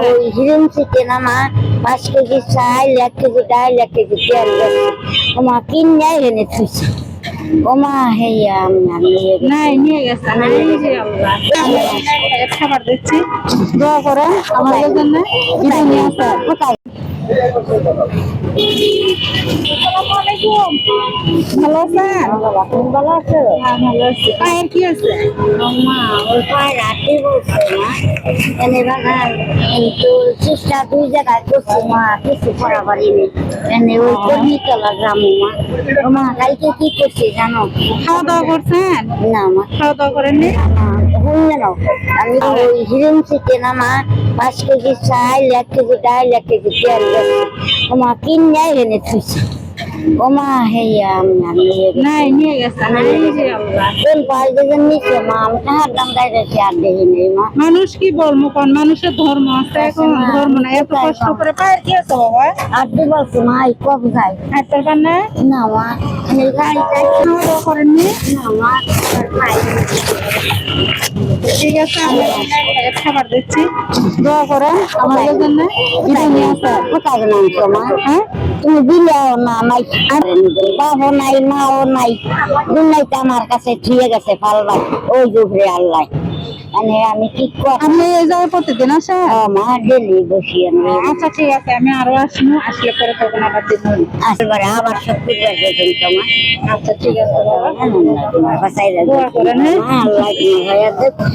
ওই হিরণ থেকে না মা 5 কেজি চাল 1 কেজি ডাল 1 কেজি তেল গেছে ও মা কিনে এনে থুইছে ও মা হেয়া আমি নাই নিয়ে গেছে নাই যে আল্লাহ খাবার দিচ্ছি দোয়া করেন আমাদের জন্য ঈদে নিয়ে আসা কোথায় ভালো আছেন তুমি ভালো আছো হ্যাঁ ভালো আছি পায়ের কি আছে মা ওই পায়ে রাতে বলছে মা এনে বাগান কিন্তু চেষ্টা 2 জায়গায় করছি মা কিছু করা পারিনি এনে ওই কর্মীতলা গ্রামে মা ও মা কালকে কি করছি জানো খাওয়া দাওয়া করছেন না মা খাওয়া দাওয়া করেননি শুনলে না আমি ওই হিরণ থেকে না মা 5 কেজি চাল 1 কেজি ডাল 1 কেজি তেল গেছে ও মা কিনে এনে থুইছে ও মা হেয়া আমি নাই নিয়ে গেছে নাই যে আল্লাহ কোন 5 কেজি নিচে মা আমি তাহার দাম দাইছি আর দেখি নেই মা মানুষ কি বলবো কোন মানুষের ধর্ম আছে এখন ধর্ম না এত কষ্ট করে পায়ের কি আছে বাবা আর দি বলছি মা এই কব যাই হাঁটতে পারেন না না মা আমি গাড়ি চাই খাওয়া দাওয়া করেননি না মা খাই ঠিক আছে আমি খাবার দিচ্ছি দোয়া করেন আমাদের জন্য ঈদে নিয়ে আসা কোথায় গেলাম তো মা হ্যাঁ তুমি দিলেও না নাই বাবু নাই মাও নাই দুনাই তো আমার কাছে ঠিক গেছে ফালবাই ওই জুগরে আল্লাহ মানে আমি কি করি আপনি এই জায়গায় প্রতিদিন আসেন মা ডেলি বসি আমি আচ্ছা ঠিক আছে আমি আরো আসবো আসলে পরে তখন আবার দিব আসবারে আবার শুক্রবার পর্যন্ত মা আচ্ছা ঠিক আছে বাবা তোমার বাসায় দোয়া করেন হ্যাঁ আল্লাহ তোমার